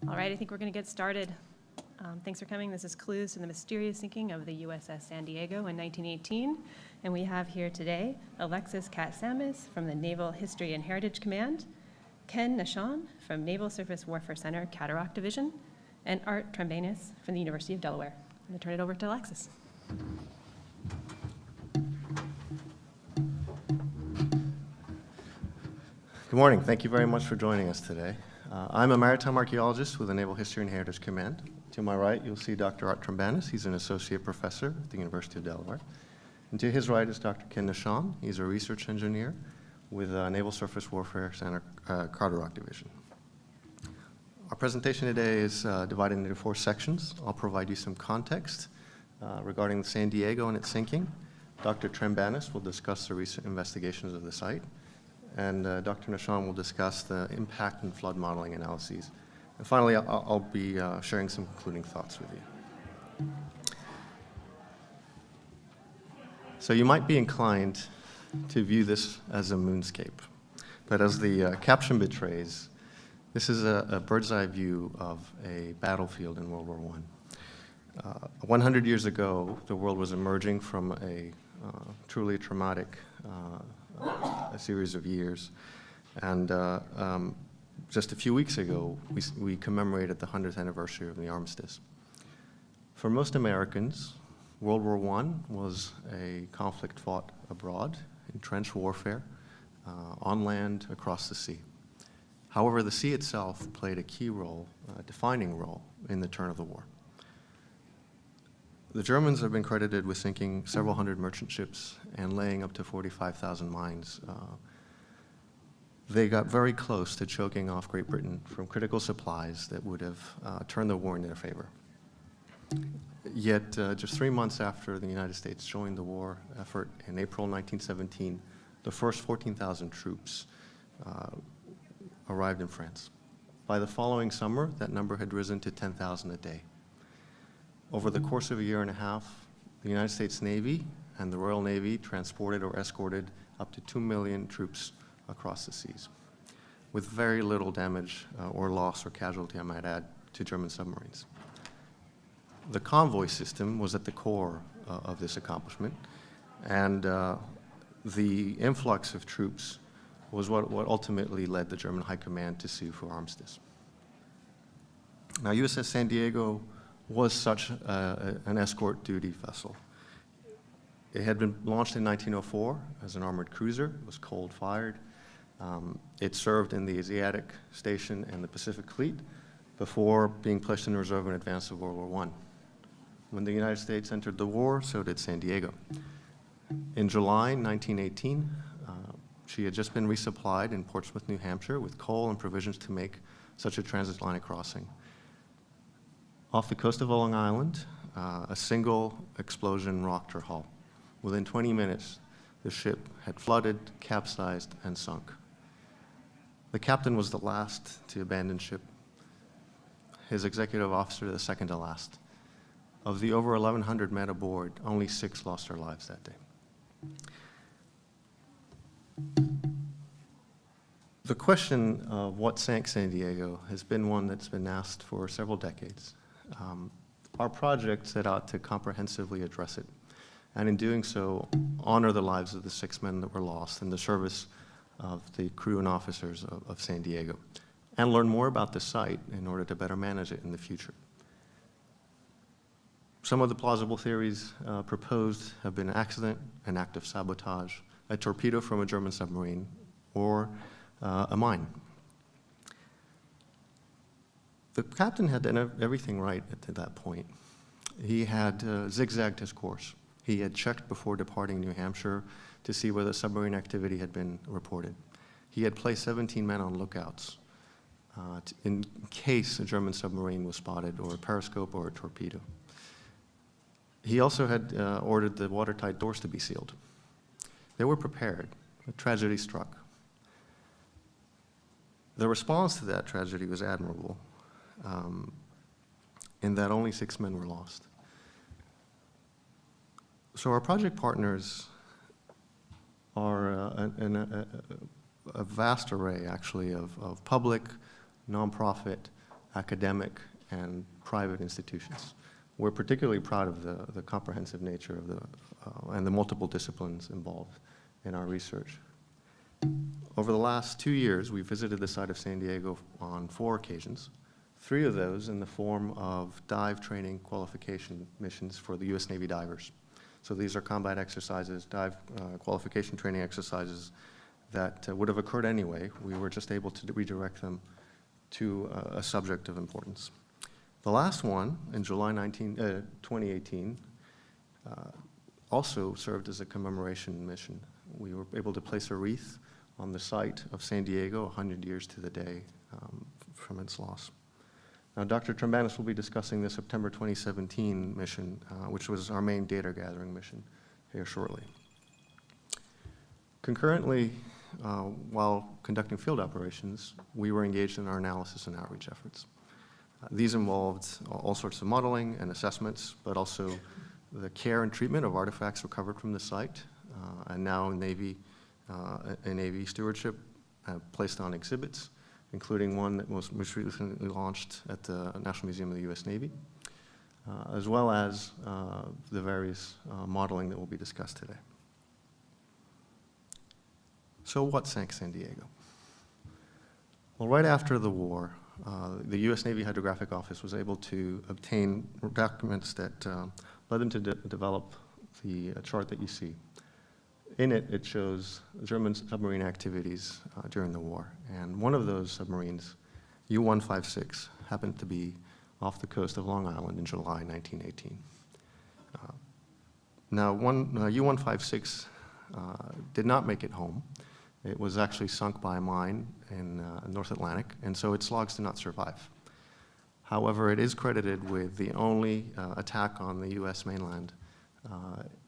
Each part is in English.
All right, I think we're going to get started. Thanks for coming. This is Clues to the Mysterious Sinking of the USS San Diego in 1918. And we have here today Alexis Catsambis from the Naval History and Heritage Command, Ken Nahshon from Naval Surface Warfare Center, Carderock Division, and Art Trembanis from the University of Delaware. I'm going to turn it over to Alexis. Good morning. Thank you very much for joining us today. I'm a maritime archaeologist with the Naval History and Heritage Command. To my right, you'll see Dr. Art Trembanis. He's an associate professor at the University of Delaware. And to his right is Dr. Ken Nahshon. He's a research engineer with Naval Surface Warfare Center, Carderock Division. Our presentation today is divided into 4 sections. I'll provide you some context regarding the San Diego and its sinking. Dr. Trembanis will discuss the recent investigations of the site. And Dr. Nahshon will discuss the impact and flood modeling analyses. And finally, I'll be sharing some concluding thoughts with you. So you might be inclined to view this as a moonscape. But as the caption betrays, this is a bird's eye view of a battlefield in World War I. 100 years ago, the world was emerging from a truly traumatic a series of years. And just a few weeks ago, we commemorated the 100th anniversary of the armistice. For most Americans, World War I was a conflict fought abroad in trench warfare, on land, across the sea. However, the sea itself played a key role, a defining role, in the turn of the war. The Germans have been credited with sinking several hundred merchant ships and laying up to 45,000 mines. They got very close to choking off Great Britain from critical supplies that would have turned the war in their favor. Yet, just 3 months after the United States joined the war effort in April 1917, the first 14,000 troops arrived in France. By the following summer, that number had risen to 10,000 a day. Over the course of a year and a half, the United States Navy and the Royal Navy transported or escorted up to 2 million troops across the seas, with very little damage or loss or casualty, I might add, to German submarines. The convoy system was at the core of this accomplishment, and the influx of troops was what ultimately led the German High Command to sue for armistice. Now, USS San Diego was such an escort duty vessel. It had been launched in 1904 as an armored cruiser. It was cold-fired. It served in the Asiatic Station and the Pacific Fleet before being placed in reserve in advance of World War I. When the United States entered the war, so did San Diego. In July 1918, she had just been resupplied in Portsmouth, New Hampshire, with coal and provisions to make such a transatlantic crossing. Off the coast of Long Island, a single explosion rocked her hull. Within 20 minutes, the ship had flooded, capsized, and sunk. The captain was the last to abandon ship. His executive officer, the second to last. Of the over 1,100 men aboard, only 6 lost their lives that day. The question of what sank San Diego has been one that's been asked for several decades. Our project set out to comprehensively address it, and in doing so, honor the lives of the 6 men that were lost in the service of the crew and officers of San Diego, and learn more about the site in order to better manage it in the future. Some of the plausible theories proposed have been an accident, an act of sabotage, a torpedo from a German submarine, or a mine. The captain had done everything right at that point. He had zigzagged his course. He had checked before departing New Hampshire to see whether submarine activity had been reported. He had placed 17 men on lookouts in case a German submarine was spotted, or a periscope, or a torpedo. He also had ordered the watertight doors to be sealed. They were prepared. A tragedy struck. The response to that tragedy was admirable, in that only 6 men were lost. So our project partners are a vast array, actually, of public, nonprofit, academic, and private institutions. We're particularly proud of the comprehensive nature of and the multiple disciplines involved in our research. Over the last 2 years, we visited the site of San Diego on 4 occasions, 3 of those in the form of dive training qualification missions for the U.S. Navy divers. So these are combat exercises, dive qualification training exercises that would have occurred anyway. We were just able to redirect them to a subject of importance. The last one, in July 2018, also served as a commemoration mission. We were able to place a wreath on the site of San Diego 100 years to the day from its loss. Now, Dr. Trambanis will be discussing the September 2017 mission, which was our main data gathering mission, here shortly. Concurrently, while conducting field operations, we were engaged in our analysis and outreach efforts. These involved all sorts of modeling and assessments, but also the care and treatment of artifacts recovered from the site, and now in Navy stewardship, placed on exhibits, including one that was most recently launched at the National Museum of the U.S. Navy, as well as the various modeling that will be discussed today. So what sank San Diego? Well, right after the war, the U.S. Navy Hydrographic Office was able to obtain documents that led them to develop the chart that you see. In it, it shows German submarine activities during the war. And one of those submarines, U-156, happened to be off the coast of Long Island in July 1918. Now, U-156 did not make it home. It was actually sunk by a mine in North Atlantic, and so its logs did not survive. However, it is credited with the only attack on the U.S. mainland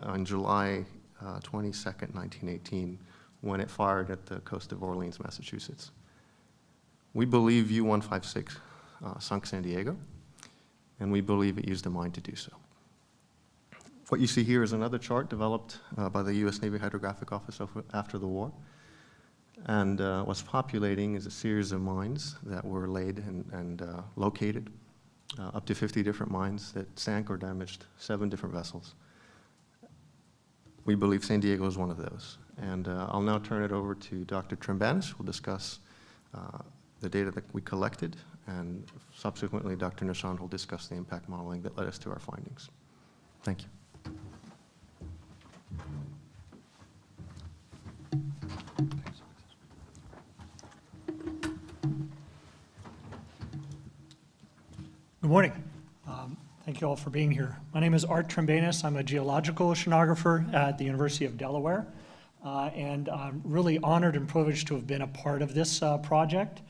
on July 22nd, 1918, when it fired at the coast of Orleans, Massachusetts. We believe U-156 sunk San Diego, and we believe it used a mine to do so. What you see here is another chart developed by the U.S. Navy Hydrographic Office after the war. And what's populating is a series of mines that were laid and located, up to 50 different mines that sank or damaged 7 different vessels. We believe San Diego is one of those. And I'll now turn it over to Dr. Trambanis, who will discuss the data that we collected, and subsequently Dr. Nahshon will discuss the impact modeling that led us to our findings. Thank you. Good morning. Thank you all for being here. My name is Art Trambanis. I'm a geological oceanographer at the University of Delaware, and I'm really honored and privileged to have been a part of this project.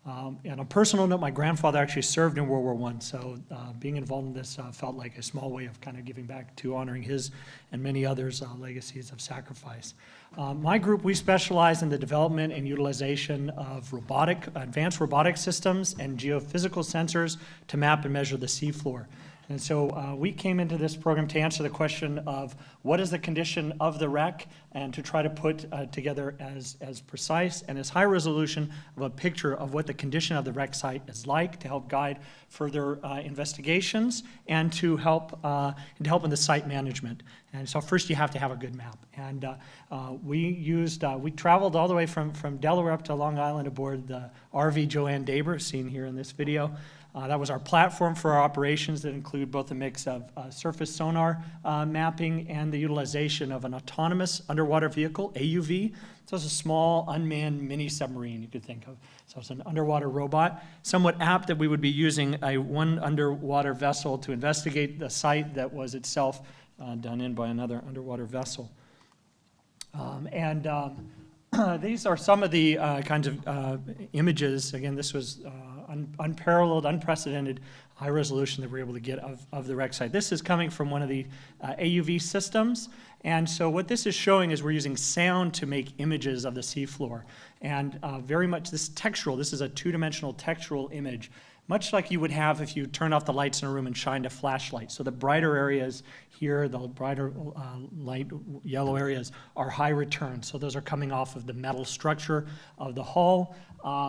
And on a personal note, my grandfather actually served in World War I, so being involved in this felt like a small way of kind of giving back to honoring his and many others' legacies of sacrifice. My group, we specialize in the development and utilization of advanced robotic systems and geophysical sensors to map and measure the seafloor. And so we came into this program to answer the question of what is the condition of the wreck, and to try to put together as precise and as high resolution of a picture of what the condition of the wreck site is like, to help guide further investigations and to help in the site management. And so first you have to have a good map. And we traveled all the way from Delaware up to Long Island aboard the RV Joanne Daber, seen here in this video. That was our platform for our operations that include both a mix of surface sonar mapping and the utilization of an autonomous underwater vehicle, AUV. So it's a small unmanned mini submarine you could think of. So it's an underwater robot, somewhat apt that we would be using one underwater vessel to investigate the site that was itself done in by another underwater vessel. These are some of the kinds of images. Again, this was unparalleled, unprecedented high resolution that we're able to get of the wreck site. This is coming from one of the AUV systems. And so what this is showing is we're using sound to make images of the seafloor. And very much this textural, this is a 2-dimensional textural image, much like you would have if you turned off the lights in a room and shined a flashlight. So the brighter areas here, the brighter light yellow areas are high return. So those are coming off of the metal structure of the hull.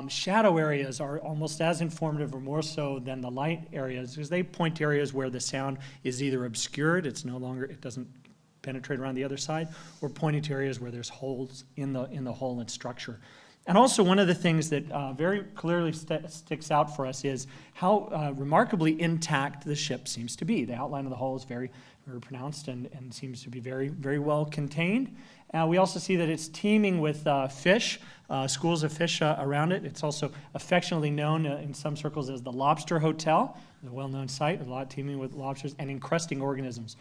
Shadow areas are almost as informative or more so than the light areas, because they point to areas where the sound is either obscured, it doesn't penetrate around the other side, or pointing to areas where there's holes in the hull and structure. And also, one of the things that very clearly sticks out for us is how remarkably intact the ship seems to be. The outline of the hull is very, very pronounced and seems to be very, very well contained. We also see that it's teeming with fish, schools of fish around it. It's also affectionately known in some circles as the Lobster Hotel, a well-known site, a lot teeming with lobsters and encrusting organisms,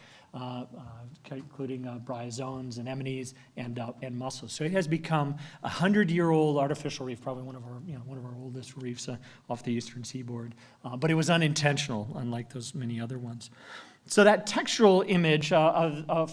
including bryozoans, anemones, and mussels. So it has become a 100-year-old artificial reef, probably one of our oldest reefs off the eastern seaboard. But it was unintentional, unlike those many other ones. So that textural image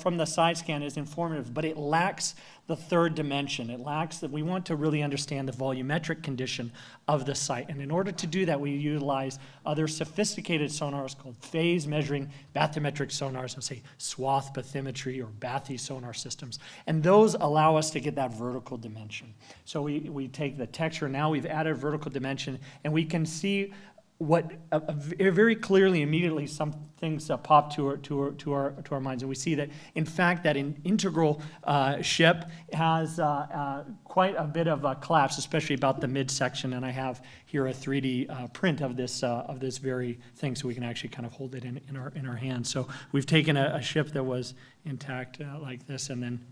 from the side scan is informative, but it lacks the third dimension. It lacks that we want to really understand the volumetric condition of the site. And in order to do that, we utilize other sophisticated sonars called phase measuring bathymetric sonars, let's say swath bathymetry or bathy sonar systems. And those allow us to get that vertical dimension. So we take the texture, now we've added vertical dimension, and we can see what very clearly, immediately, some things pop to our minds, and we see that, in fact, that an integral ship has quite a bit of a collapse, especially about the midsection. And I have here a 3D print of this very thing, so we can actually kind of hold it in our hands. So we've taken a ship that was intact like this, and then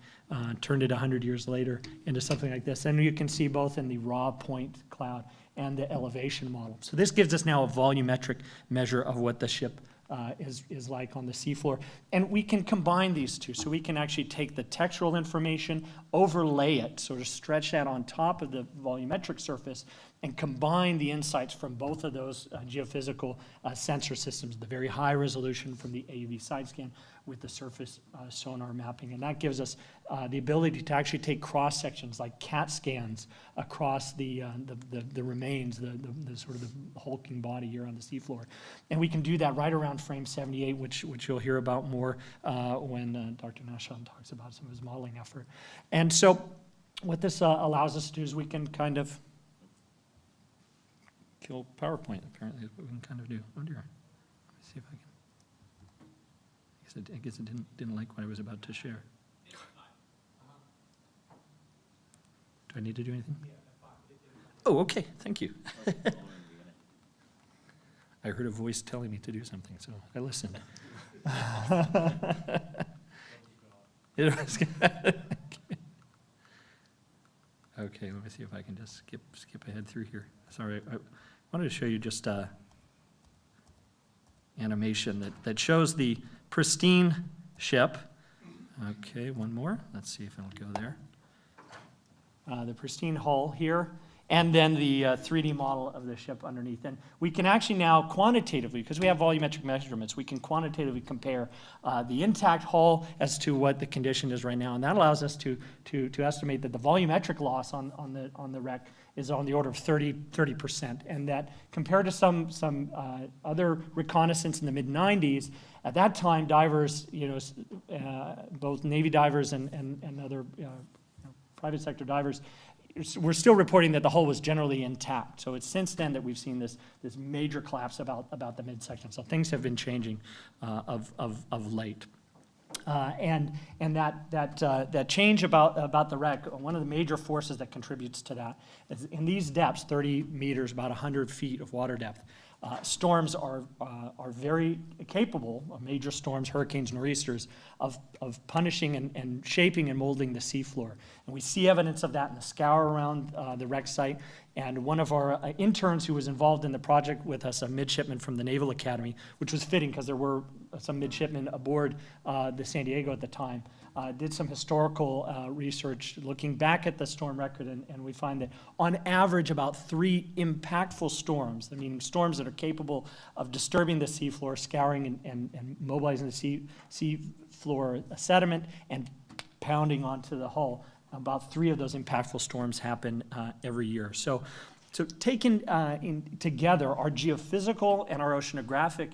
turned it 100 years later into something like this. And you can see both in the raw point cloud and the elevation model. So this gives us now a volumetric measure of what the ship is like on the seafloor. And we can combine these two. So we can actually take the textural information, overlay it, sort of stretch that on top of the volumetric surface, and combine the insights from both of those geophysical sensor systems, the very high resolution from the AUV side scan with the surface sonar mapping. And that gives us the ability to actually take cross sections like CAT scans across the remains, the sort of the hulking body here on the seafloor. And we can do that right around frame 78, which you'll hear about more when Dr. Nahshon talks about some of his modeling effort. And so what this allows us to do is we can kind of kill PowerPoint, apparently, is what we can kind of do. Oh dear. Let me see if I can. I guess it didn't like what I was about to share. Do I need to do anything? Oh, okay. Thank you. I heard a voice telling me to do something, so I listened. It was okay, let me see if I can just skip ahead through here. Sorry, I wanted to show you just animation that shows the pristine ship. Okay, one more. Let's see if it'll go there. The pristine hull here, and then the 3D model of the ship underneath. And we can actually now quantitatively, because we have volumetric measurements, we can quantitatively compare the intact hull as to what the condition is right now. And that allows us to estimate that the volumetric loss on the wreck is on the order of 30%. And that compared to some other reconnaissance in the mid-90s, at that time, divers, both Navy divers and other private sector divers, we're still reporting that the hull was generally intact. So it's since then that we've seen this major collapse about the midsection. So things have been changing of late. And that change about the wreck, one of the major forces that contributes to that is in these depths, 30 meters, about 100 feet of water depth, storms are very capable of major storms, hurricanes, nor'easters, of punishing and shaping and molding the seafloor. And we see evidence of that in the scour around the wreck site. And one of our interns who was involved in the project with us, a midshipman from the Naval Academy, which was fitting because there were some midshipmen aboard the San Diego at the time, did some historical research looking back at the storm record, and we find that on average about 3 impactful storms, meaning storms that are capable of disturbing the seafloor, scouring and mobilizing the seafloor sediment and pounding onto the hull, about 3 of those impactful storms happen every year. So So taken together, our geophysical and our oceanographic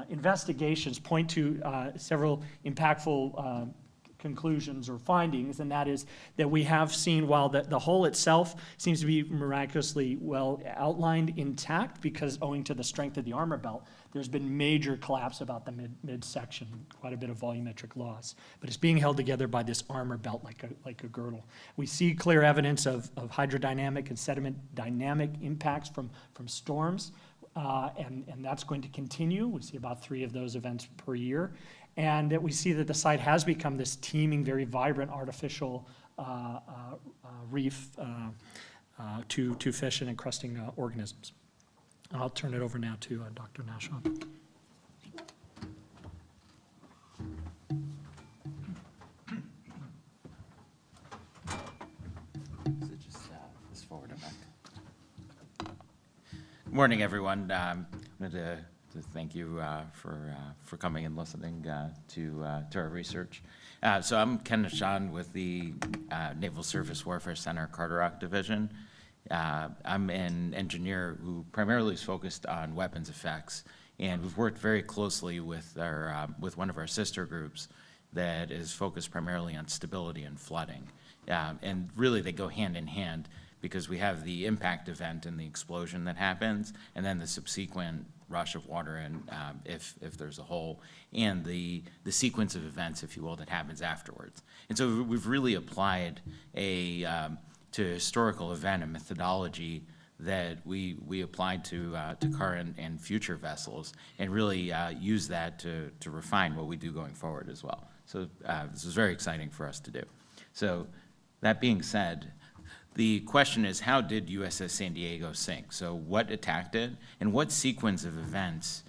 investigations point to several impactful conclusions or findings, and that is that we have seen, while the hull itself seems to be miraculously well outlined intact because owing to the strength of the armor belt, there's been major collapse about the midsection, quite a bit of volumetric loss. But it's being held together by this armor belt like a girdle. We see clear evidence of hydrodynamic and sediment dynamic impacts from storms, and that's going to continue. We see about 3 of those events per year. And that we see that the site has become this teeming, very vibrant artificial reef to fish and encrusting organisms. I'll turn it over now to Dr. Nahshon. Is it just this forward or back? Good morning, everyone. I wanted to thank you for coming and listening to our research. So I'm Ken Nahshon with the Naval Surface Warfare Center Carderock Division. I'm an engineer who primarily is focused on weapons effects, and we've worked very closely with one of our sister groups that is focused primarily on stability and flooding. And really they go hand in hand because we have the impact event and the explosion that happens, and then the subsequent rush of water and if there's a hole, and the sequence of events, if you will, that happens afterwards. And so we've really applied to historical event and methodology that we applied to current and future vessels, and really use that to refine what we do going forward as well. So this is very exciting for us to do. So that being said, the question is, how did USS San Diego sink? So what attacked it, and what sequence of events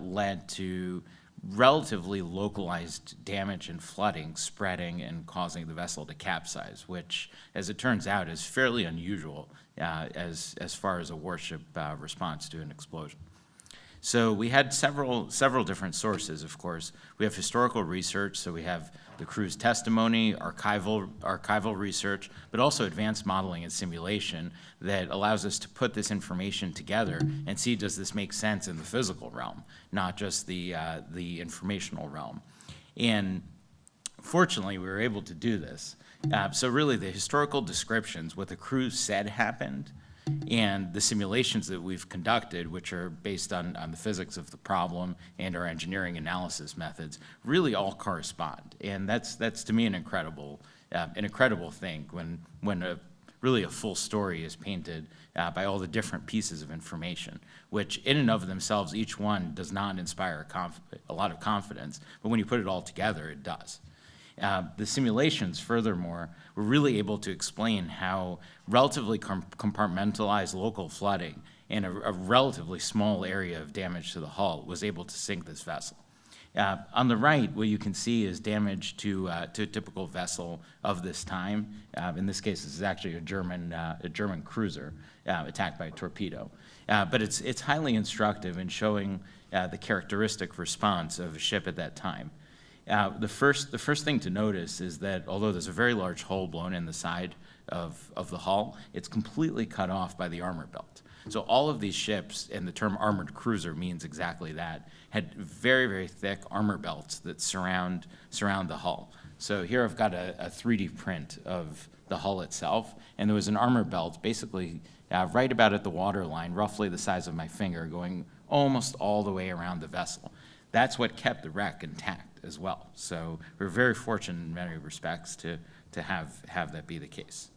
led to relatively localized damage and flooding spreading and causing the vessel to capsize, which, as it turns out, is fairly unusual as far as a warship response to an explosion. So we had several different sources, of course. We have historical research, so we have the crew's testimony, archival research, but also advanced modeling and simulation that allows us to put this information together and see, does this make sense in the physical realm, not just the informational realm. And fortunately, we were able to do this. So really, the historical descriptions, what the crew said happened, and the simulations that we've conducted, which are based on the physics of the problem and our engineering analysis methods, really all correspond. And that's to me an incredible thing when really a full story is painted by all the different pieces of information, which in and of themselves, each one does not inspire a lot of confidence, but when you put it all together, it does. The simulations, furthermore, were really able to explain how relatively compartmentalized local flooding and a relatively small area of damage to the hull was able to sink this vessel. On the right, what you can see is damage to a typical vessel of this time. In this case, this is actually a German cruiser attacked by a torpedo. But it's highly instructive in showing the characteristic response of a ship at that time. The first thing to notice is that although there's a very large hole blown in the side of the hull, it's completely cut off by the armor belt. So all of these ships, and the term armored cruiser means exactly that, had very, very thick armor belts that surround the hull. So here I've got a 3D print of the hull itself, and there was an armor belt basically right about at the waterline, roughly the size of my finger, going almost all the way around the vessel. That's what kept the wreck intact as well. So we're very fortunate in many respects to have that be the case.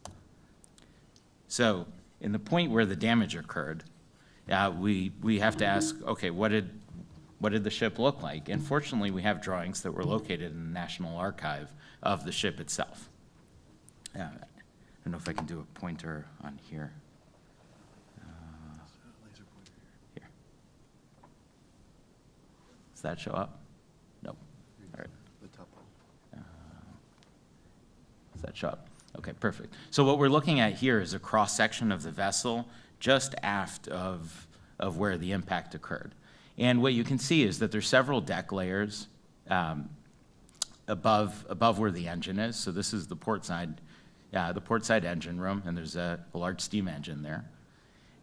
So in the point where the damage occurred, we have to ask, okay, what did the ship look like? And fortunately, we have drawings that were located in the National Archive of the ship itself. I don't know if I can do a pointer on here. Here. Does that show up? Nope. All right. The top one. Does that show up? Okay, perfect. So what we're looking at here is a cross-section of the vessel just aft of where the impact occurred. And what you can see is that there's several deck layers above where the engine is. So this is the port side engine room, and there's a large steam engine there.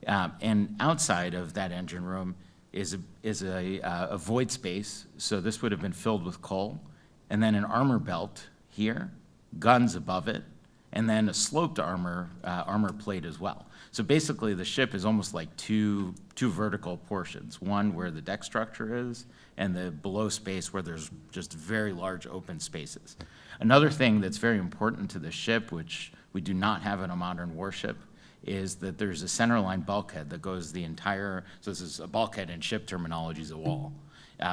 And outside of that engine room is a void space, so this would have been filled with coal, and then an armor belt here, guns above it, and then a sloped armor plate as well. So basically, the ship is almost like two vertical portions, one where the deck structure is, and the below space where there's just very large open spaces. Another thing that's very important to the ship, which we do not have in a modern warship, is that there's a centerline bulkhead that goes the entire, so this is a bulkhead in ship terminology is a wall.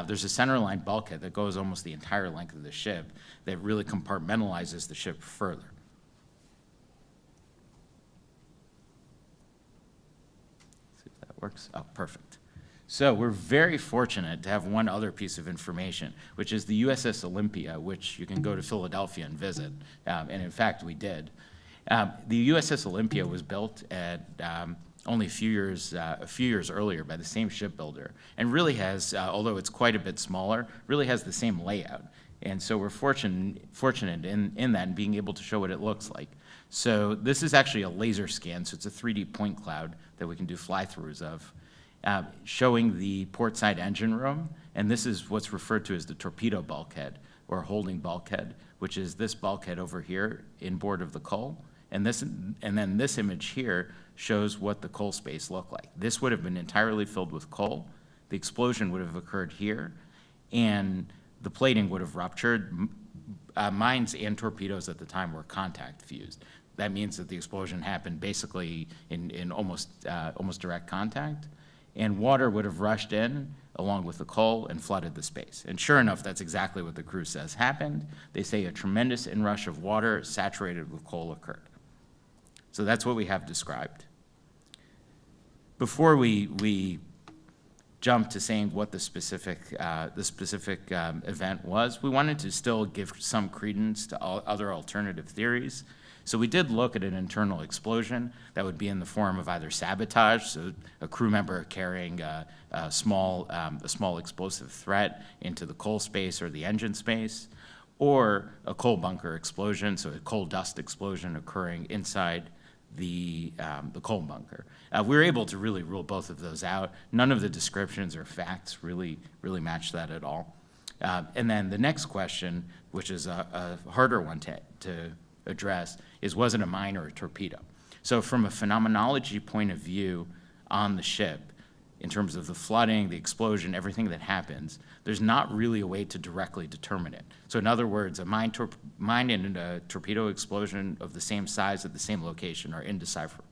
There's a centerline bulkhead that goes almost the entire length of the ship that really compartmentalizes the ship further. See if that works. Oh, perfect. So we're very fortunate to have one other piece of information, which is the USS Olympia, which you can go to Philadelphia and visit, and in fact, we did. The USS Olympia was built at only a few years earlier by the same shipbuilder, and really has, although it's quite a bit smaller, really has the same layout. And so we're fortunate in that and being able to show what it looks like. So this is actually a laser scan, so it's a 3D point cloud that we can do fly-throughs of, showing the portside engine room, and this is what's referred to as the torpedo bulkhead, or holding bulkhead, which is this bulkhead over here inboard of the coal. And then this image here shows what the coal space looked like. This would have been entirely filled with coal. The explosion would have occurred here, and the plating would have ruptured. Mines and torpedoes at the time were contact fused. That means that the explosion happened basically in almost direct contact, and water would have rushed in along with the coal and flooded the space. And sure enough, that's exactly what the crew says happened. They say a tremendous inrush of water saturated with coal occurred. So that's what we have described. Before we jump to saying what the specific event was, we wanted to still give some credence to other alternative theories. So we did look at an internal explosion that would be in the form of either sabotage, so a crew member carrying a small explosive threat into the coal space or the engine space, or a coal bunker explosion, so a coal dust explosion occurring inside the coal bunker. We were able to really rule both of those out. None of the descriptions or facts really match that at all. And then the next question, which is a harder one to address, is was it a mine or a torpedo? So from a phenomenology point of view on the ship, in terms of the flooding, the explosion, everything that happens, there's not really a way to directly determine it. So in other words, a mine and a torpedo explosion of the same size at the same location are indecipherable.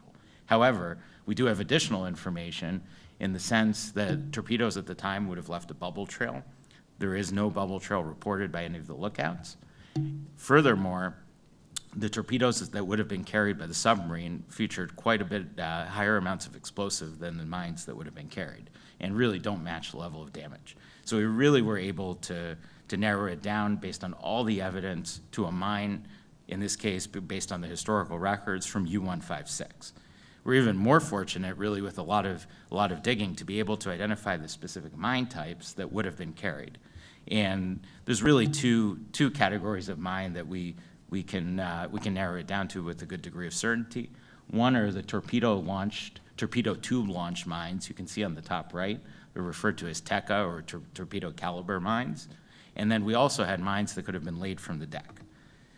However, we do have additional information in the sense that torpedoes at the time would have left a bubble trail. There is no bubble trail reported by any of the lookouts. Furthermore, the torpedoes that would have been carried by the submarine featured quite a bit higher amounts of explosive than the mines that would have been carried, and really don't match the level of damage. So we really were able to narrow it down based on all the evidence to a mine, in this case, based on the historical records from U-156. We're even more fortunate, really, with a lot of digging to be able to identify the specific mine types that would have been carried. And there's really two categories of mine that we can narrow it down to with a good degree of certainty. One are the torpedo tube launch mines you can see on the top right. They're referred to as TECA, or torpedo caliber mines. And then we also had mines that could have been laid from the deck.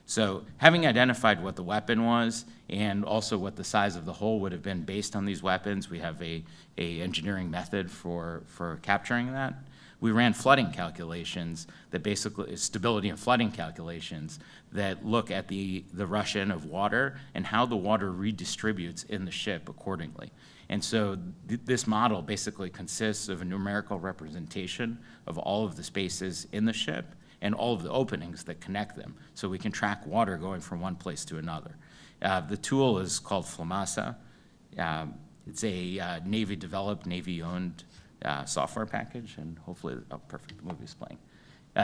So having identified what the weapon was and also what the size of the hole would have been based on these weapons, we have a engineering method for capturing that. We ran flooding calculations that basically, stability and flooding calculations that look at the rush in of water and how the water redistributes in the ship accordingly. And so this model basically consists of a numerical representation of all of the spaces in the ship and all of the openings that connect them, so we can track water going from one place to another. The tool is called Flamasa. It's a Navy-developed, Navy-owned software package, and hopefully, oh, perfect, the movie's playing.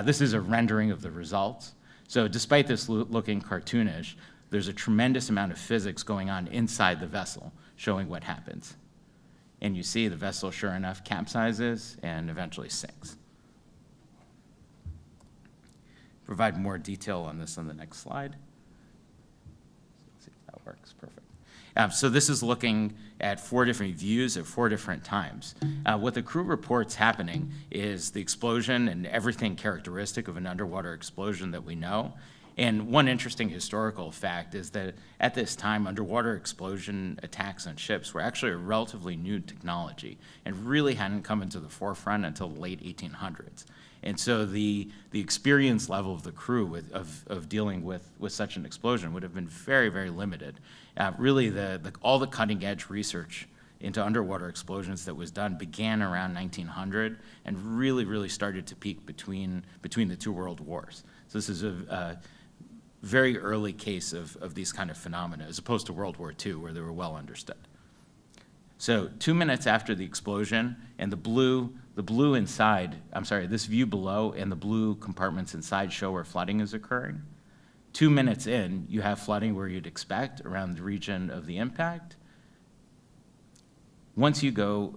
This is a rendering of the results. So despite this looking cartoonish, there's a tremendous amount of physics going on inside the vessel, showing what happens. And you see the vessel, sure enough, capsizes and eventually sinks. Provide more detail on this on the next slide. Let's see if that works, perfect. So this is looking at 4 different views at 4 different times. What the crew reports happening is the explosion and everything characteristic of an underwater explosion that we know. And one interesting historical fact is that at this time, underwater explosion attacks on ships were actually a relatively new technology and really hadn't come into the forefront until the late 1800s. And so the experience level of the crew of dealing with such an explosion would have been very, very limited. Really, all the cutting edge research into underwater explosions that was done began around 1900 and really, really started to peak between the 2 world wars. So this is a very early case of these kind of phenomena, as opposed to World War II, where they were well understood. So 2 minutes after the explosion, and the blue inside, this view below and the blue compartments inside show where flooding is occurring. 2 minutes in, you have flooding where you'd expect around the region of the impact. Once you go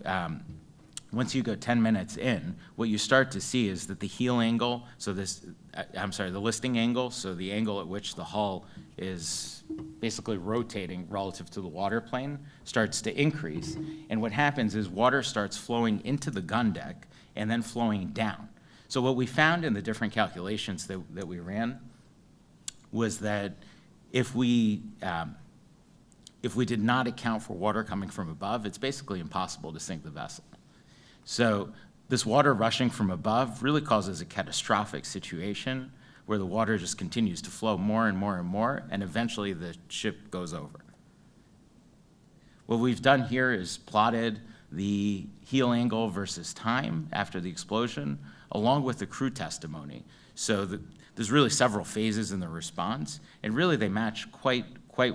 10 minutes in, what you start to see is that the heel angle, the listing angle, so the angle at which the hull is basically rotating relative to the water plane, starts to increase. And what happens is water starts flowing into the gun deck and then flowing down. So what we found in the different calculations that we ran was that if we did not account for water coming from above, it's basically impossible to sink the vessel. So this water rushing from above really causes a catastrophic situation where the water just continues to flow more and more and more, and eventually the ship goes over. What we've done here is plotted the heel angle versus time after the explosion, along with the crew testimony. So there's really several phases in the response, and really they match quite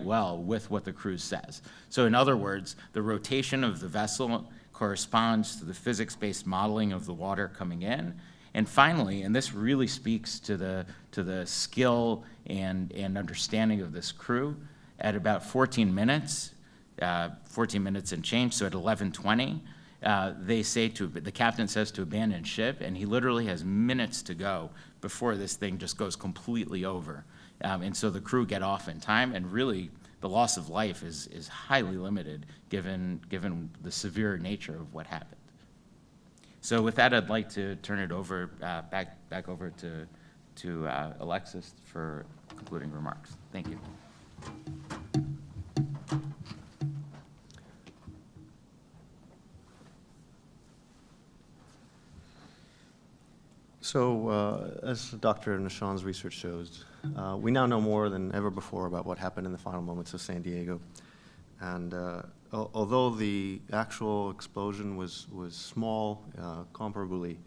well with what the crew says. So in other words, the rotation of the vessel corresponds to the physics-based modeling of the water coming in. And finally, and this really speaks to the skill and understanding of this crew, at about 14 minutes and change, so at 11:20, the captain says to abandon ship, and he literally has minutes to go before this thing just goes completely over. And so the crew get off in time, and really the loss of life is highly limited given the severe nature of what happened. So with that, I'd like to turn it over back over to Alexis for concluding remarks. Thank you. So, as Dr. Nahshon's research shows, we now know more than ever before about what happened in the final moments of San Diego. And although the actual explosion was small, comparably,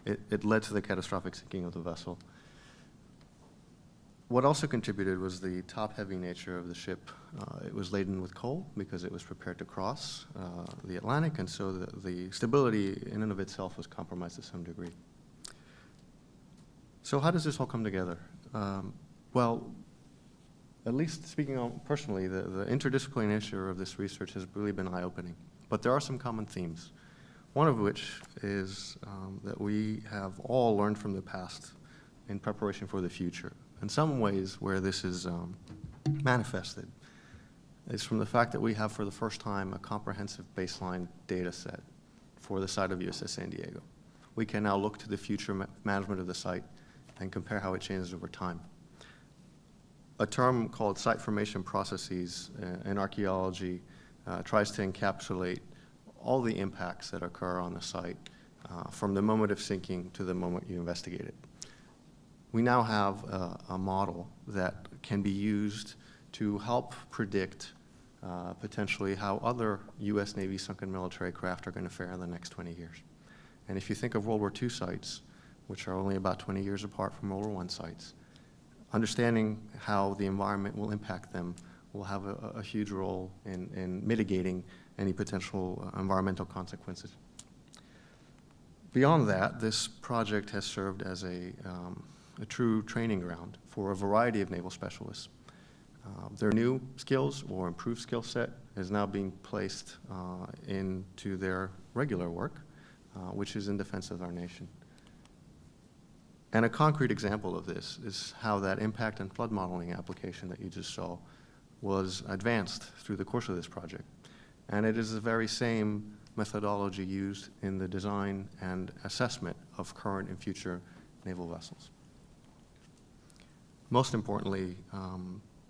it led to the catastrophic sinking of the vessel. What also contributed was the top-heavy nature of the ship. It was laden with coal because it was prepared to cross the Atlantic, and so the stability in and of itself was compromised to some degree. So how does this all come together? Well, at least speaking personally, the interdisciplinary nature of this research has really been eye-opening. But there are some common themes, one of which is that we have all learned from the past in preparation for the future. In some ways where this is manifested is from the fact that we have for the first time a comprehensive baseline data set for the site of USS San Diego. We can now look to the future management of the site and compare how it changes over time. A term called site formation processes in archaeology tries to encapsulate all the impacts that occur on the site from the moment of sinking to the moment you investigate it. We now have a model that can be used to help predict potentially how other U.S. Navy sunken military craft are going to fare in the next 20 years. And if you think of World War II sites, which are only about 20 years apart from World War I sites, understanding how the environment will impact them will have a huge role in mitigating any potential environmental consequences. Beyond that, this project has served as a true training ground for a variety of naval specialists. Their new skills or improved skill set is now being placed into their regular work, which is in defense of our nation. And a concrete example of this is how that impact and flood modeling application that you just saw was advanced through the course of this project. And it is the very same methodology used in the design and assessment of current and future naval vessels. Most importantly,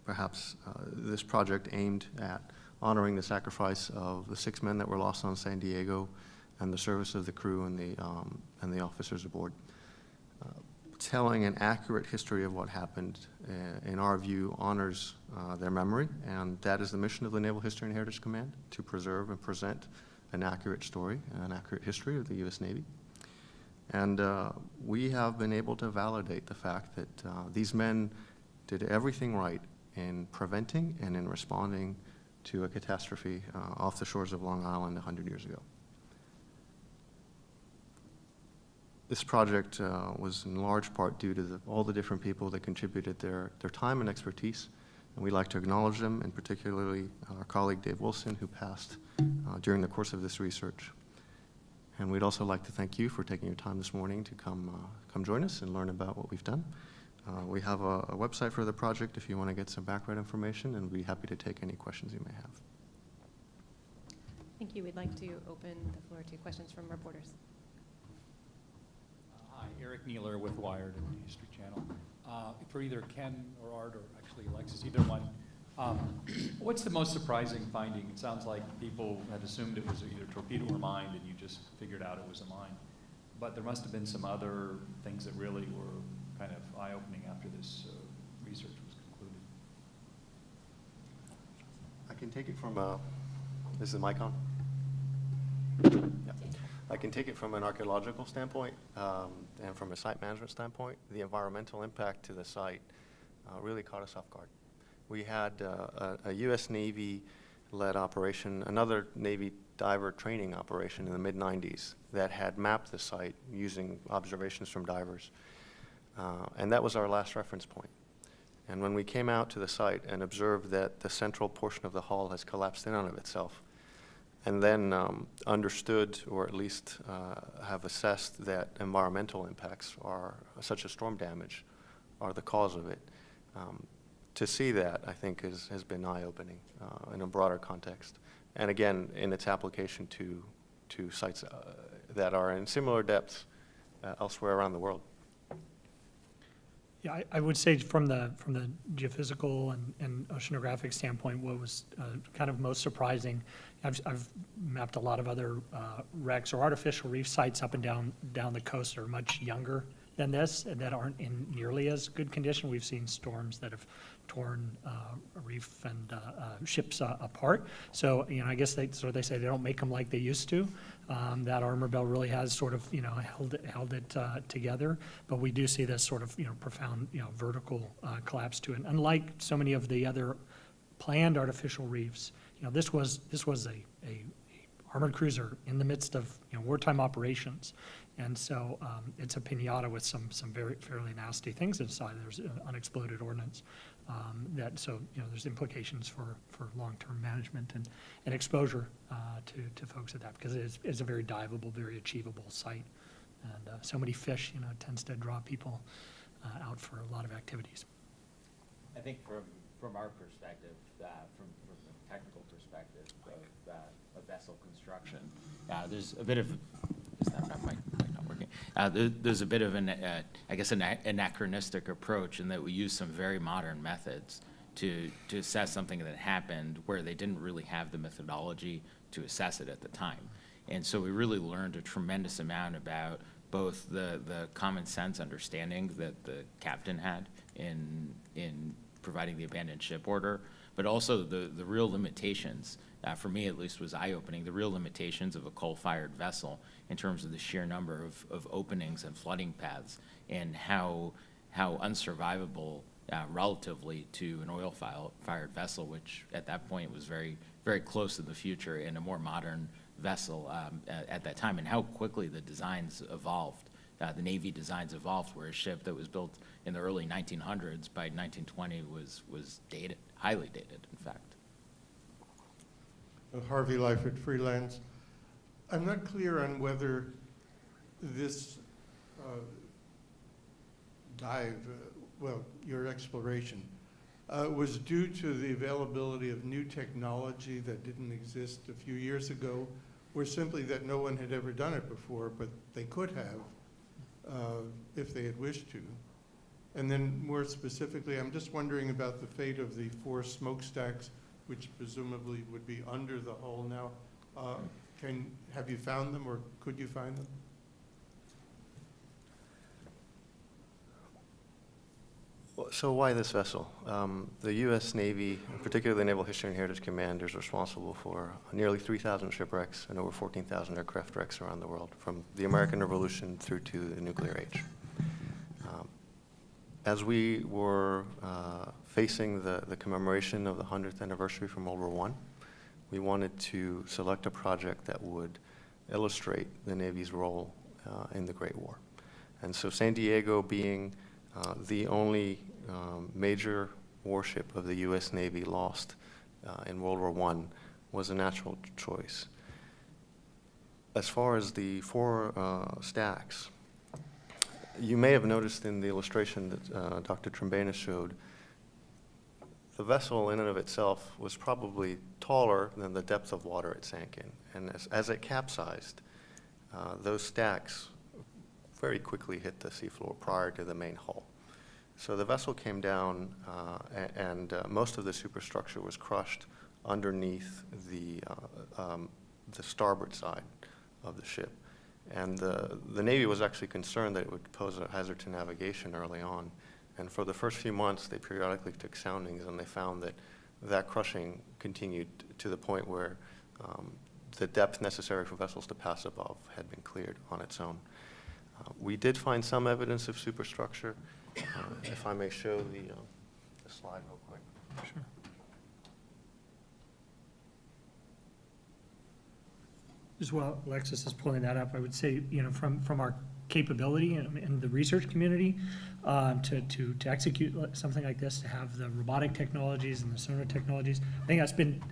perhaps this project aimed at honoring the sacrifice of the 6 men that were lost on San Diego and the service of the crew and the officers aboard. Telling an accurate history of what happened, in our view, honors their memory, and that is the mission of the Naval History and Heritage Command, to preserve and present an accurate story, an accurate history of the U.S. Navy. And we have been able to validate the fact that these men did everything right in preventing and in responding to a catastrophe off the shores of Long Island 100 years ago. This project was in large part due to all the different people that contributed their time and expertise, and we'd like to acknowledge them, and particularly our colleague Dave Wilson, who passed during the course of this research. And we'd also like to thank you for taking your time this morning to come join us and learn about what we've done. We have a website for the project if you want to get some background information, and we'd be happy to take any questions you may have. Thank you. We'd like to open the floor to questions from reporters. Hi, Eric Nealer with Wired and the History Channel. For either Ken or Art, or actually Alexis, either one, what's the most surprising finding? It sounds like people had assumed it was either torpedo or mine, and you just figured out it was a mine. But there must have been some other things that really were kind of eye-opening after this research was concluded. I can take it from this is the mic on? Yeah. I can take it from an archaeological standpoint and from a site management standpoint. The environmental impact to the site really caught us off guard. We had a U.S. Navy-led operation, another Navy diver training operation in the mid-90s that had mapped the site using observations from divers. And that was our last reference point. And when we came out to the site and observed that the central portion of the hull has collapsed in on of itself, and then understood, or at least have assessed that environmental impacts are, such as storm damage, are the cause of it. To see that, I think, has been eye-opening in a broader context. And again, in its application to sites that are in similar depths elsewhere around the world. Yeah, I would say from the geophysical and oceanographic standpoint, what was kind of most surprising, I've mapped a lot of other wrecks or artificial reef sites up and down the coast that are much younger than this, and that aren't in nearly as good condition. We've seen storms that have torn reef and ships apart. So, I guess they say they don't make them like they used to. That armor belt really has sort of, held it together. But we do see this sort of, profound, vertical collapse to it. And unlike so many of the other planned artificial reefs, this was a armored cruiser in the midst of wartime operations. And so it's a pinata with some fairly nasty things inside. There's unexploded ordnance. There's implications for long-term management and exposure to folks at that, because it is a very diveable, very achievable site. And so many fish, it tends to draw people out for a lot of activities. I think from our perspective, from a technical perspective of vessel construction, there's a bit of, is that not working? There's a bit of an anachronistic approach in that we use some very modern methods to assess something that happened where they didn't really have the methodology to assess it at the time. And so we really learned a tremendous amount about both the common sense understanding that the captain had in providing the abandoned ship order, but also the real limitations, for me at least was eye-opening, the real limitations of a coal-fired vessel in terms of the sheer number of openings and flooding paths, and how unsurvivable relatively to an oil-fired vessel, which at that point was very, very close to the future in a more modern vessel at that time, and how quickly the designs evolved. The Navy designs evolved, where a ship that was built in the early 1900s by 1920 was dated, highly dated, in fact. Harvey Lyford, freelance. I'm not clear on whether this dive, your exploration, was due to the availability of new technology that didn't exist a few years ago, or simply that no one had ever done it before, but they could have if they had wished to? And then more specifically, I'm just wondering about the fate of the 4 smokestacks, which presumably would be under the hull now. Have you found them, or could you find them? So why this vessel? The U.S. Navy, particularly the Naval History and Heritage Command, is responsible for nearly 3,000 shipwrecks and over 14,000 aircraft wrecks around the world, from the American Revolution through to the nuclear age. As we were facing the commemoration of the 100th anniversary from World War I, we wanted to select a project that would illustrate the Navy's role in the Great War. And so San Diego, being the only major warship of the U.S. Navy lost in World War I, was a natural choice. As far as the 4 stacks, you may have noticed in the illustration that Dr. Trembenis showed, the vessel in and of itself was probably taller than the depth of water it sank in. And as it capsized, those stacks very quickly hit the seafloor prior to the main hull. So the vessel came down and most of the superstructure was crushed underneath the starboard side of the ship. And the Navy was actually concerned that it would pose a hazard to navigation early on. And for the first few months, they periodically took soundings, and they found that crushing continued to the point where the depth necessary for vessels to pass above had been cleared on its own. We did find some evidence of superstructure. If I may show the slide real quick. Sure. Just while Alexis is pulling that up, I would say, from our capability in the research community to execute something like this, to have the robotic technologies and the sonar technologies, I think that's been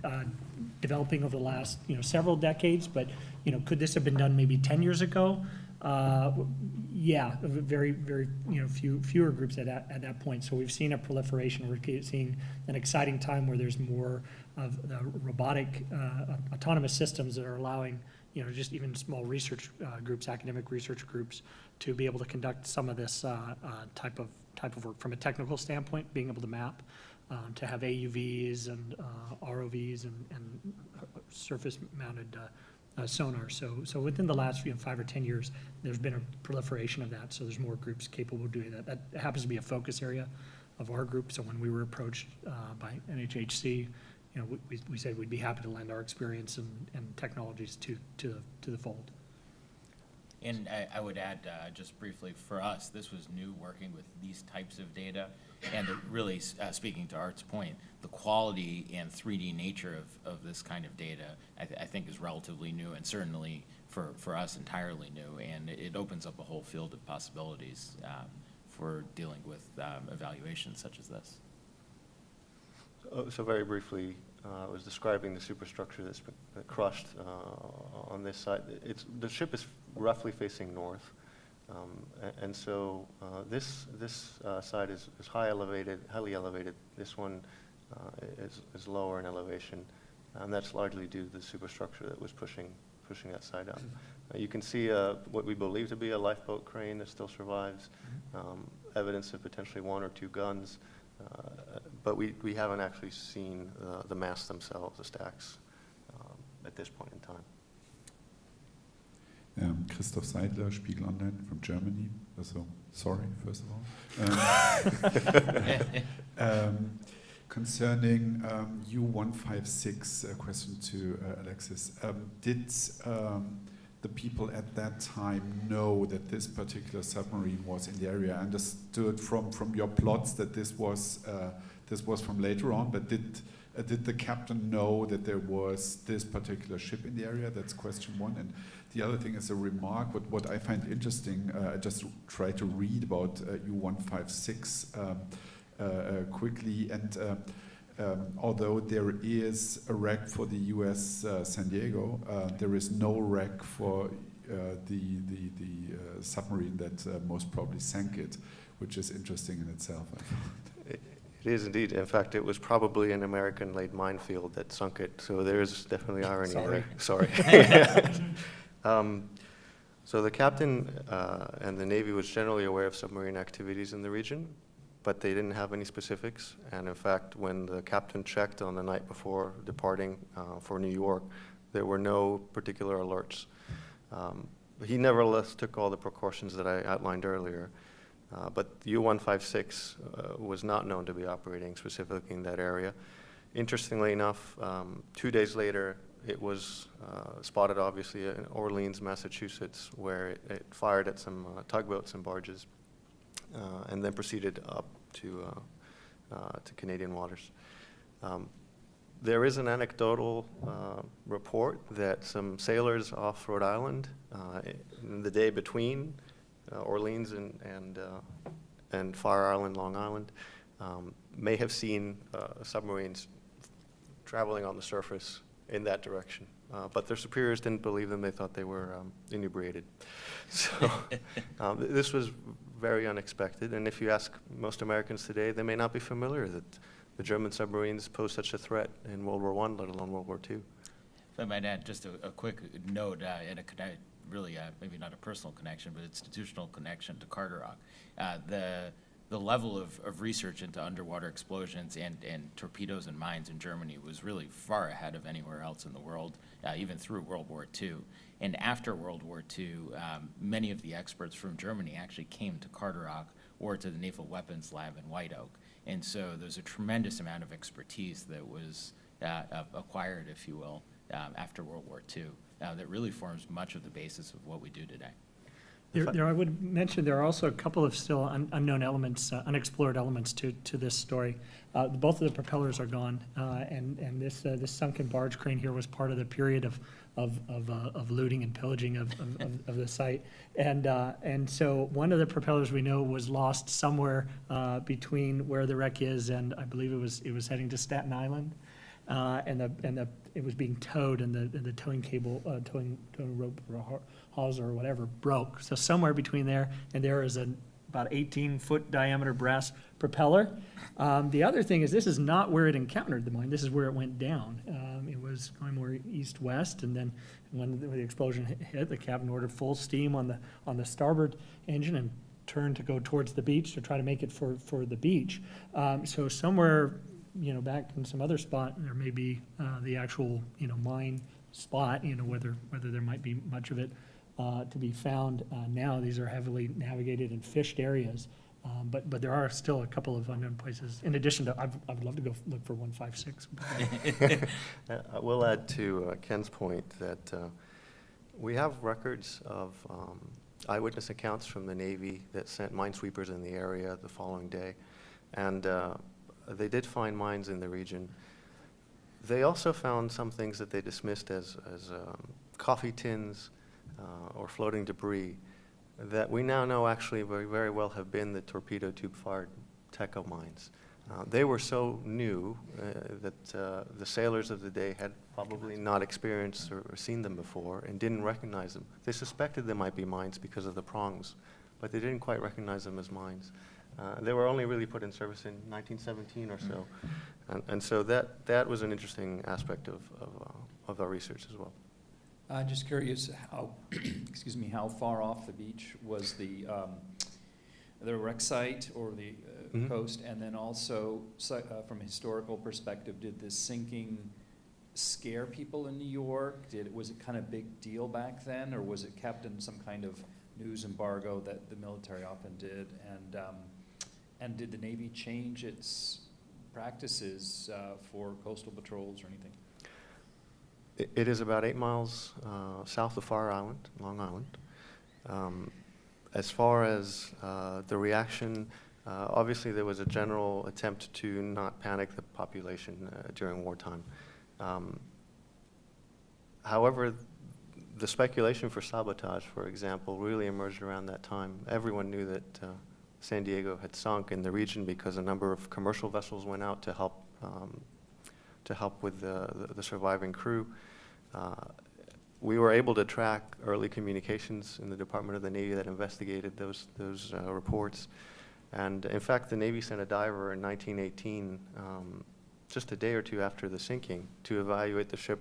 developing over the last several decades. But could this have been done maybe 10 years ago? Yeah, very fewer groups at that point. So we've seen a proliferation. We're seeing an exciting time where there's more of the robotic autonomous systems that are allowing just even small research groups, academic research groups, to be able to conduct some of this type of work from a technical standpoint, being able to map, to have AUVs and ROVs and surface-mounted sonar. So within the last 5 or 10 years, there's been a proliferation of that. So there's more groups capable of doing that. That happens to be a focus area of our group. So when we were approached by NHHC, we said we'd be happy to lend our experience and technologies to the fold. And I would add, just briefly, for us, this was new, working with these types of data, and it really, speaking to Art's point, the quality and 3D nature of this kind of data, I think is relatively new, and certainly for us entirely new, and it opens up a whole field of possibilities for dealing with evaluations such as this. So very briefly, I was describing the superstructure that's been crushed on this side. The ship is roughly facing north, and so this side is highly elevated. This one is lower in elevation, and that's largely due to the superstructure that was pushing that side up. You can see what we believe to be a lifeboat crane that still survives, evidence of potentially 1 or 2 guns. But we haven't actually seen the masts themselves, the stacks, at this point in time. Christoph Seidler, Spiegel Online from Germany. So, sorry, first of all. Concerning U-156, a question to Alexis. Did the people at that time know that this particular submarine was in the area? I understood from your plots that this was from later on, but did the captain know that there was this particular ship in the area? That's question 1. And the other thing is a remark. What I find interesting, I just try to read about U-156 quickly, and although there is a wreck for the U.S. San Diego, there is no wreck for the submarine that most probably sank it, which is interesting in itself. It is indeed. In fact, it was probably an American-laid minefield that sunk it, so there is definitely irony there. Sorry. So the captain and the Navy was generally aware of submarine activities in the region, but they didn't have any specifics. And in fact, when the captain checked on the night before departing for New York, there were no particular alerts. He nevertheless took all the precautions that I outlined earlier. But U-156 was not known to be operating specifically in that area. Interestingly enough, 2 days later, it was spotted, obviously, in Orleans, Massachusetts, where it fired at some tugboats and barges, and then proceeded up to Canadian waters. There is an anecdotal report that some sailors off Rhode Island, in the day between Orleans and Fire Island, Long Island, may have seen submarines traveling on the surface in that direction. But their superiors didn't believe them. They thought they were inebriated. So this was very unexpected. And if you ask most Americans today, they may not be familiar that the German submarines posed such a threat in World War I, let alone World War II. If I might add just a quick note, and really maybe not a personal connection, but institutional connection to Carderock. The level of research into underwater explosions and torpedoes and mines in Germany was really far ahead of anywhere else in the world, even through World War II. And after World War II, many of the experts from Germany actually came to Carderock or to the Naval Weapons Lab in White Oak. And so there's a tremendous amount of expertise that was acquired, if you will, after World War II, that really forms much of the basis of what we do today. I would mention there are also a couple of still unknown elements, unexplored elements to this story. Both of the propellers are gone, and this sunken barge crane here was part of the period of looting and pillaging of the site. And so one of the propellers we know was lost somewhere between where the wreck is and I believe it was heading to Staten Island. It was being towed, and the towing cable, towing rope or hawser or whatever broke. So somewhere between there and there is about 18-foot diameter brass propeller. The other thing is this is not where it encountered the mine. This is where it went down. It was going more east-west, and then when the explosion hit, the captain ordered full steam on the starboard engine and turned to go towards the beach to try to make it for the beach. So somewhere, back in some other spot, there may be the actual, mine spot, whether there might be much of it to be found now. These are heavily navigated and fished areas, but there are still a couple of unknown places. In addition to, I would love to go look for 156. I will add to Ken's point that we have records of eyewitness accounts from the Navy that sent minesweepers in the area the following day, and they did find mines in the region. They also found some things that they dismissed as coffee tins or floating debris that we now know actually very, very well have been the torpedo tube-fired Teco mines. They were so new that the sailors of the day had probably not experienced or seen them before and didn't recognize them. They suspected they might be mines because of the prongs, but they didn't quite recognize them as mines. They were only really put in service in 1917 or so. And so that was an interesting aspect of our research as well. I'm just curious how, how far off the beach was the wreck site or the coast, and then also from a historical perspective, did this sinking scare people in New York? Was it kind of big deal back then, or was it kept in some kind of news embargo that the military often did? And did the Navy change its practices for coastal patrols or anything? It is about 8 miles south of Fire Island, Long Island. As far as the reaction, obviously there was a general attempt to not panic the population during wartime. However, the speculation for sabotage, for example, really emerged around that time. Everyone knew that San Diego had sunk in the region because a number of commercial vessels went out to help with the surviving crew. We were able to track early communications in the Department of the Navy that investigated those reports. And in fact, the Navy sent a diver in 1918, just a day or two after the sinking, to evaluate the ship,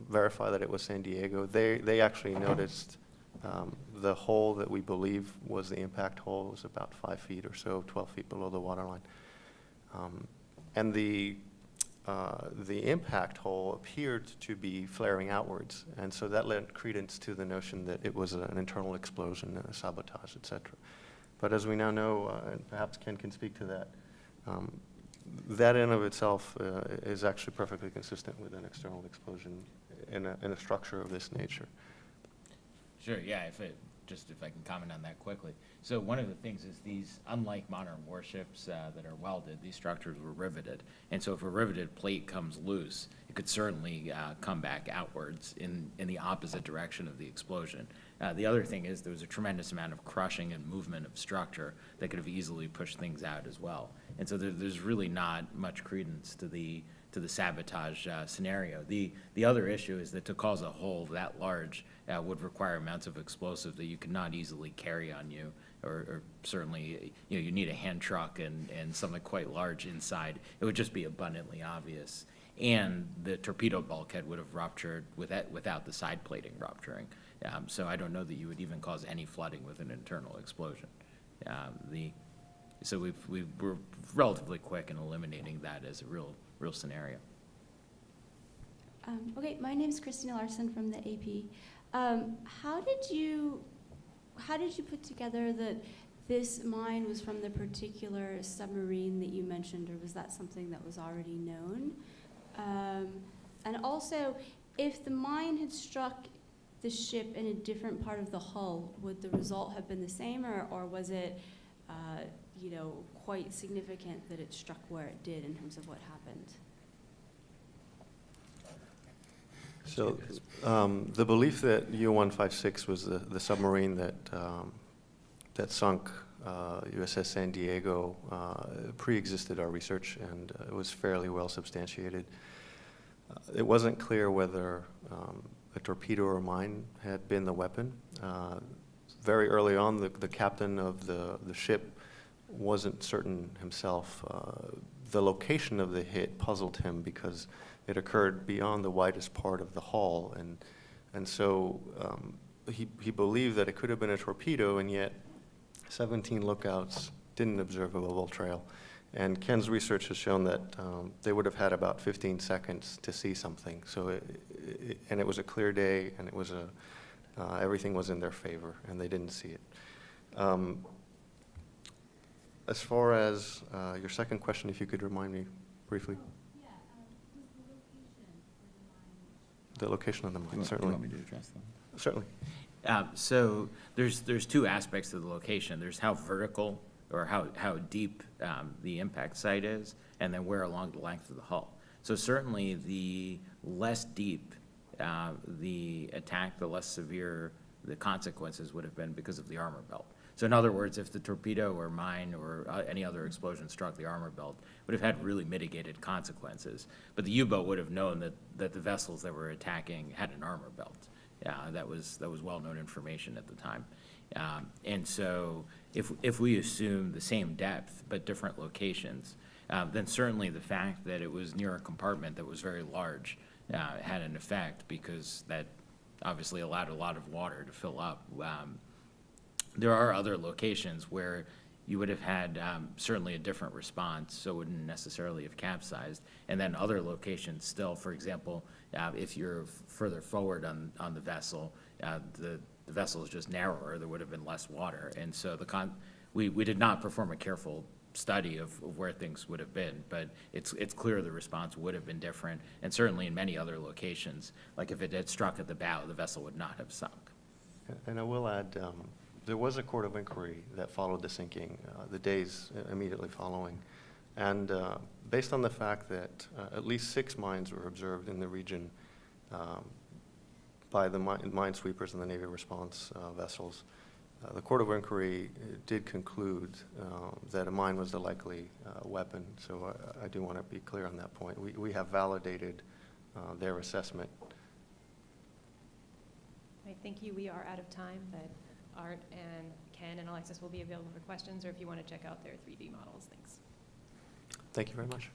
verify that it was San Diego. They actually noticed the hole that we believe was the impact hole was about 5 feet or so, 12 feet below the waterline. And the impact hole appeared to be flaring outwards, and so that lent credence to the notion that it was an internal explosion, a sabotage, etc. But as we now know, and perhaps Ken can speak to that, that in of itself is actually perfectly consistent with an external explosion in a structure of this nature. Sure, yeah, if I can comment on that quickly. So one of the things is these, unlike modern warships that are welded, these structures were riveted. And so if a riveted plate comes loose, it could certainly come back outwards in the opposite direction of the explosion. The other thing is there was a tremendous amount of crushing and movement of structure that could have easily pushed things out as well. And so there's really not much credence to the sabotage scenario. The other issue is that to cause a hole that large would require amounts of explosive that you could not easily carry on you, or certainly you need a hand truck and something quite large inside. It would just be abundantly obvious. And the torpedo bulkhead would have ruptured without the side plating rupturing. So I don't know that you would even cause any flooding with an internal explosion. So we were relatively quick in eliminating that as a real scenario. Okay, my name is Christina Larson from the AP. How did you put together that this mine was from the particular submarine that you mentioned, or was that something that was already known? And also, if the mine had struck the ship in a different part of the hull, would the result have been the same, or was it, quite significant that it struck where it did in terms of what happened? So the belief that U-156 was the submarine that sunk USS San Diego pre-existed our research, and it was fairly well substantiated. It wasn't clear whether a torpedo or mine had been the weapon. Very early on, the captain of the ship wasn't certain himself. The location of the hit puzzled him because it occurred beyond the widest part of the hull, and so he believed that it could have been a torpedo, and yet 17 lookouts didn't observe a bubble trail. And Ken's research has shown that they would have had about 15 seconds to see something. So, and it was a clear day, and it was everything was in their favor, and they didn't see it. As far as your second question, if you could remind me briefly. Yeah, was The location of the mine, certainly. Do you want me to address them? Certainly. So there's two aspects to the location. There's how vertical or how deep the impact site is, and then where along the length of the hull. So certainly the less deep the attack, the less severe the consequences would have been because of the armor belt. So in other words, if the torpedo or mine or any other explosion struck the armor belt, it would have had really mitigated consequences. But the U-boat would have known that the vessels that were attacking had an armor belt. That was well-known information at the time. And so if we assume the same depth but different locations, then certainly the fact that it was near a compartment that was very large had an effect, because that obviously allowed a lot of water to fill up. There are other locations where you would have had certainly a different response, so it wouldn't necessarily have capsized. And then other locations still, for example, if you're further forward on the vessel, the vessel is just narrower, there would have been less water. And so we did not perform a careful study of where things would have been, but it's clear the response would have been different, and certainly in many other locations, like if it had struck at the bow, the vessel would not have sunk. And I will add, there was a court of inquiry that followed the sinking, the days immediately following. And based on the fact that at least 6 mines were observed in the region by the minesweepers and the Navy response vessels, the court of inquiry did conclude that a mine was the likely weapon. So I do want to be clear on that point. We have validated their assessment. I thank you. We are out of time, but Art and Ken and Alexis will be available for questions, or if you want to check out their 3D models. Thanks. Thank you very much.